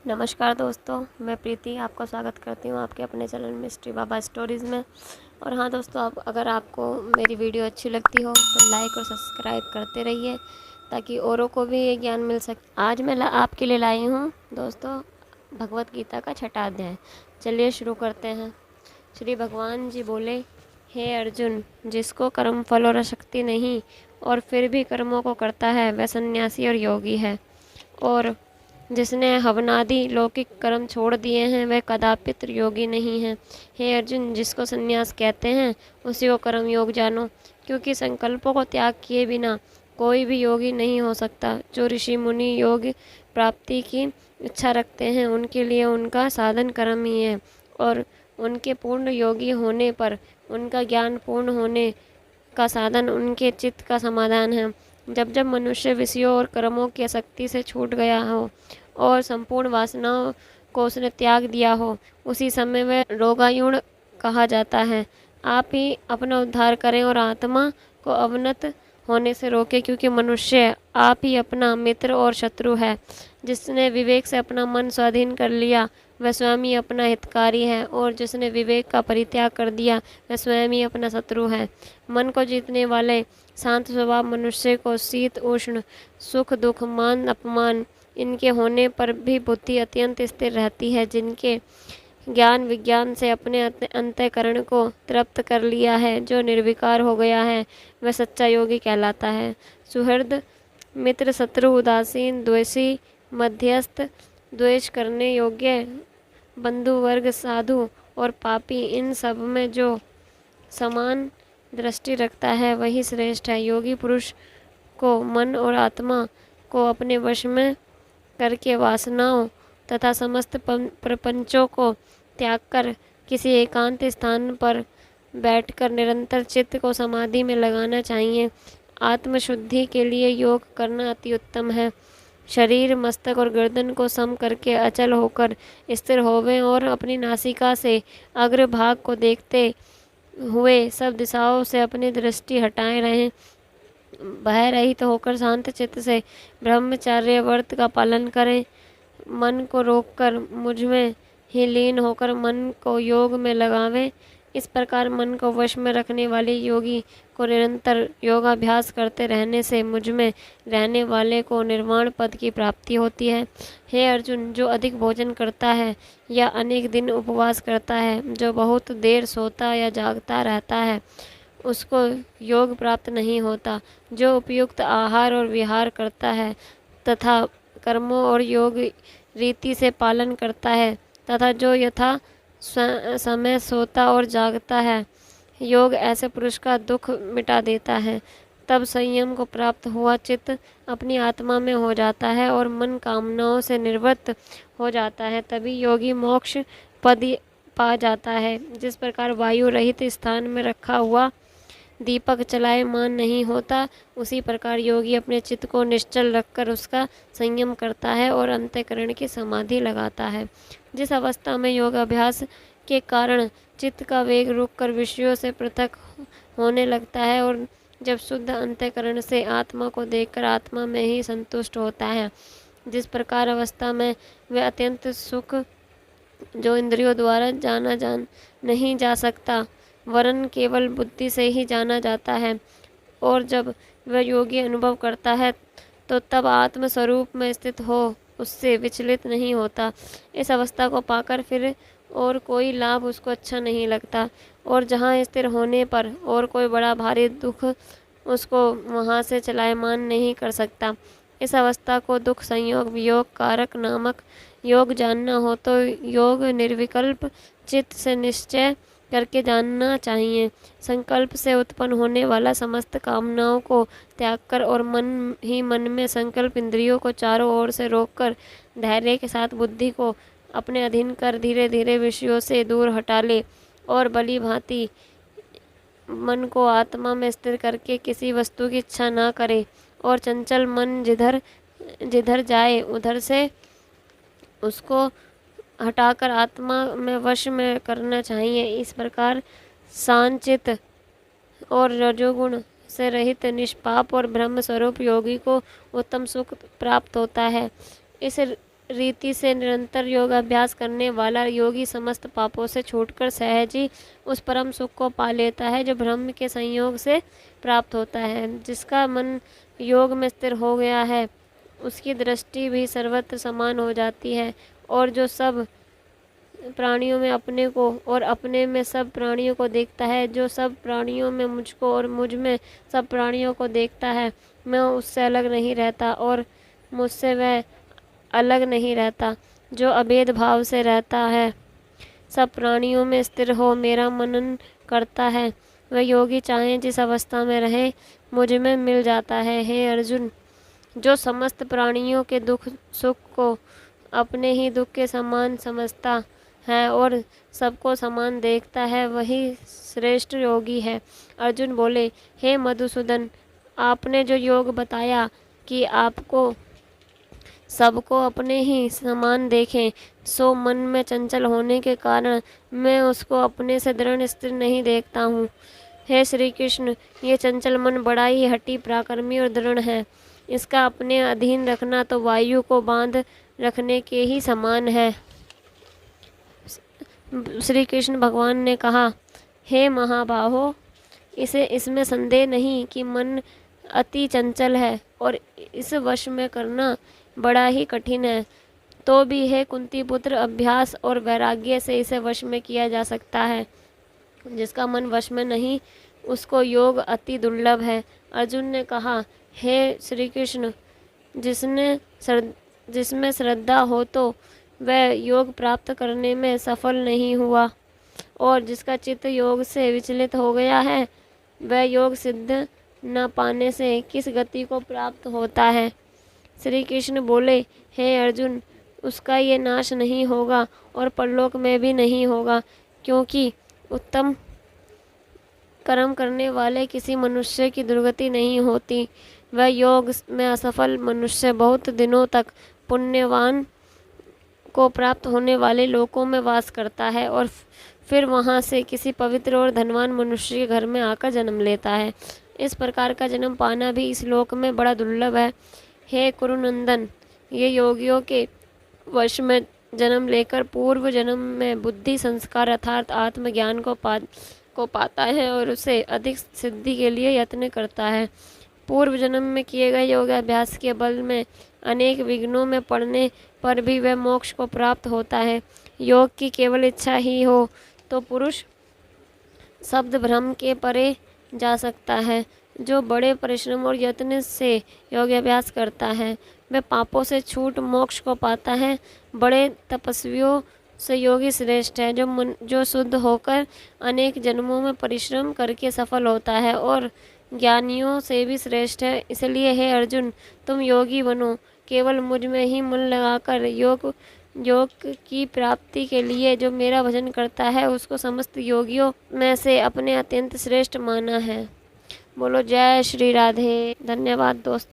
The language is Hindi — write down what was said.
नमस्कार दोस्तों, मैं प्रीति आपका स्वागत करती हूँ आपके अपने चैनल मिस्ट्री बाबा स्टोरीज़ में। और हाँ दोस्तों, अगर आपको मेरी वीडियो अच्छी लगती हो तो लाइक और सब्सक्राइब करते रहिए ताकि औरों को भी ये ज्ञान मिल सके। आज मैं आपके लिए लाई हूँ दोस्तों भगवत गीता का 6वां अध्याय। चलिए शुरू करते हैं। श्री भगवान जी बोले, हे अर्जुन, जिसको कर्म फल और शक्ति नहीं और फिर भी कर्मों को करता है वह सन्यासी और योगी है। और जिसने हवनादि लौकिक कर्म छोड़ दिए हैं वह कदापि योगी नहीं है। हे अर्जुन, जिसको संन्यास कहते हैं उसी को कर्म योग जानो, क्योंकि संकल्पों को त्याग किए बिना कोई भी योगी नहीं हो सकता। जो ऋषि मुनि योग प्राप्ति की इच्छा रखते हैं उनके लिए उनका साधन कर्म ही है, और उनके पूर्ण योगी होने पर उनका ज्ञान पूर्ण होने का साधन उनके चित्त का समाधान है। जब जब मनुष्य विषयों और कर्मों की आसक्ति से छूट गया हो और संपूर्ण वासनाओं को उसने त्याग दिया हो, उसी समय वह रोगायुण कहा जाता है। आप ही अपना उद्धार करें और आत्मा को अवनत होने से रोके, क्योंकि मनुष्य आप ही अपना मित्र और शत्रु है। जिसने विवेक से अपना मन स्वाधीन कर लिया वह स्वयं ही अपना हितकारी है, और जिसने विवेक का परित्याग कर दिया वह स्वयं ही अपना शत्रु है। मन को जीतने वाले शांत स्वभाव मनुष्य को शीत उष्ण, सुख दुख, मान अपमान इनके होने पर भी बुद्धि अत्यंत स्थिर रहती है। जिनके ज्ञान विज्ञान से अपने अंतःकरण को तृप्त कर लिया है, जो निर्विकार हो गया है, वह सच्चा योगी कहलाता है। सुहृद मित्र शत्रु, उदासीन द्वेषी, मध्यस्थ, द्वेष करने योग्य, बंधु वर्ग, साधु और पापी, इन सब में जो समान दृष्टि रखता है वही श्रेष्ठ है। योगी पुरुष को मन और आत्मा को अपने वश में करके वासनाओं तथा समस्त प्रपंचों को त्याग कर किसी एकांत स्थान पर बैठकर निरंतर चित्त को समाधि में लगाना चाहिए। आत्मशुद्धि के लिए योग करना अति उत्तम है। शरीर, मस्तक और गर्दन को सम करके अचल होकर स्थिर होवें और अपनी नासिका से अग्रभाग को देखते हुए सब दिशाओं से अपनी दृष्टि हटाए रहें। भय रहित होकर शांत चित्त से ब्रह्मचर्य व्रत का पालन करें। मन को रोककर मुझ में ही लीन होकर मन को योग में लगावें। इस प्रकार मन को वश में रखने वाले योगी को निरंतर योगाभ्यास करते रहने से मुझ में रहने वाले को निर्वाण पद की प्राप्ति होती है। हे अर्जुन, जो अधिक भोजन करता है या अनेक दिन उपवास करता है, जो बहुत देर सोता या जागता रहता है, उसको योग प्राप्त नहीं होता। जो उपयुक्त आहार और विहार करता है तथा कर्मों और योग रीति से पालन करता है तथा जो यथा समय सोता और जागता है, योग ऐसे पुरुष का दुख मिटा देता है। तब संयम को प्राप्त हुआ चित्त अपनी आत्मा में हो जाता है और मन कामनाओं से निवृत्त हो जाता है। तभी योगी मोक्ष पद पा जाता है। जिस प्रकार वायु रहित स्थान में रखा हुआ दीपक चलायमान नहीं होता, उसी प्रकार योगी अपने चित्त को निश्चल रखकर उसका संयम करता है और अंतःकरण की समाधि लगाता है। जिस अवस्था में योगाभ्यास के कारण चित्त का वेग रुककर विषयों से पृथक होने लगता है और जब शुद्ध अंतःकरण से आत्मा को देखकर आत्मा में ही संतुष्ट होता है, जिस प्रकार अवस्था में वह अत्यंत सुख जो इंद्रियों द्वारा नहीं जा सकता, वरन केवल बुद्धि से ही जाना जाता है, और जब वह योगी अनुभव करता है तो तब आत्म स्वरूप में स्थित हो उससे विचलित नहीं होता। इस अवस्था को पाकर फिर और कोई लाभ उसको अच्छा नहीं लगता, और जहाँ स्थिर होने पर और कोई बड़ा भारी दुख उसको वहाँ से चलायमान नहीं कर सकता। इस अवस्था को दुख संयोग वियोग कारक नामक योग जानना हो तो योग निर्विकल्प चित्त से निश्चय करके जानना चाहिए। संकल्प से उत्पन्न होने वाला समस्त कामनाओं को त्याग कर और मन ही मन में संकल्प इंद्रियों को चारों ओर से रोककर धैर्य के साथ बुद्धि को अपने अधीन कर धीरे धीरे विषयों से दूर हटा ले, और भली भांति मन को आत्मा में स्थिर करके किसी वस्तु की इच्छा ना करे, और चंचल मन जिधर जिधर जाए उधर से उसको हटाकर आत्मा में वश में करना चाहिए। इस प्रकार सांचित और रजोगुण से रहित निष्पाप और ब्रह्म स्वरूप योगी को उत्तम सुख प्राप्त होता है। इस रीति से निरंतर योगाभ्यास करने वाला योगी समस्त पापों से छूटकर सहज ही उस परम सुख को पा लेता है जो ब्रह्म के संयोग से प्राप्त होता है। जिसका मन योग में स्थिर हो गया है उसकी दृष्टि भी सर्वत्र समान हो जाती है, और जो सब प्राणियों में अपने को और अपने में सब प्राणियों को देखता है, जो सब प्राणियों में मुझको और मुझ में सब प्राणियों को देखता है, मैं उससे अलग नहीं रहता और मुझसे वह अलग नहीं रहता। जो अभेद भाव से रहता है, सब प्राणियों में स्थिर हो मेरा मनन करता है, वह योगी चाहे जिस अवस्था में रहे मुझ में मिल जाता है। हे अर्जुन, जो समस्त प्राणियों के दुख सुख को अपने ही दुख के समान समझता है और सबको समान देखता है, वही श्रेष्ठ योगी है। अर्जुन बोले, हे मधुसूदन, आपने जो योग बताया कि आपको सबको अपने ही समान देखें, सो मन में चंचल होने के कारण मैं उसको अपने से दृढ़ स्थिर नहीं देखता हूँ। हे श्री कृष्ण, ये चंचल मन बड़ा ही हठी पराक्रमी और दृढ़ है। इसका अपने अधीन रखना तो वायु को बांध रखने के ही समान है। श्री कृष्ण भगवान ने कहा, हे महाबाहो, इसमें संदेह नहीं कि मन अति चंचल है और इस वश में करना बड़ा ही कठिन है। तो भी हे कुंती पुत्र, अभ्यास और वैराग्य से इसे वश में किया जा सकता है। जिसका मन वश में नहीं उसको योग अति दुर्लभ है। अर्जुन ने कहा, हे श्री कृष्ण, जिसमें श्रद्धा हो तो वह योग प्राप्त करने में सफल नहीं हुआ, और जिसका चित्त योग से विचलित हो गया है वह योग सिद्ध न पाने से किस गति को प्राप्त होता है। श्री कृष्ण बोले, हे अर्जुन, उसका ये नाश नहीं होगा और परलोक में भी नहीं होगा, क्योंकि उत्तम कर्म करने वाले किसी मनुष्य की दुर्गति नहीं होती। वह योग में असफल मनुष्य बहुत दिनों तक पुण्यवान को प्राप्त होने वाले लोकों में वास करता है और फिर वहाँ से किसी पवित्र और धनवान मनुष्य के घर में आकर जन्म लेता है। इस प्रकार का जन्म पाना भी इस लोक में बड़ा दुर्लभ है। हे कुरुनंदन, ये योगियों के वश में जन्म लेकर पूर्व जन्म में बुद्धि संस्कार अर्थात आत्मज्ञान को पाता है और उसे अधिक सिद्धि के लिए यत्न करता है। पूर्व जन्म में किए गए योगाभ्यास के बल में अनेक विघ्नों में पड़ने पर भी वह मोक्ष को प्राप्त होता है। योग की केवल इच्छा ही हो तो पुरुष शब्द भ्रम के परे जा सकता है। जो बड़े परिश्रम और यत्न से योगाभ्यास करता है वह पापों से छूट मोक्ष को पाता है। बड़े तपस्वियों से योगी श्रेष्ठ है, जो शुद्ध होकर अनेक जन्मों में परिश्रम करके सफल होता है और ज्ञानियों से भी श्रेष्ठ है। इसलिए हे अर्जुन, तुम योगी बनो, केवल मुझ में ही मन लगाकर योग की प्राप्ति के लिए जो मेरा भजन करता है उसको समस्त योगियों में से अपने अत्यंत श्रेष्ठ माना है। बोलो जय श्री राधे। धन्यवाद दोस्तों।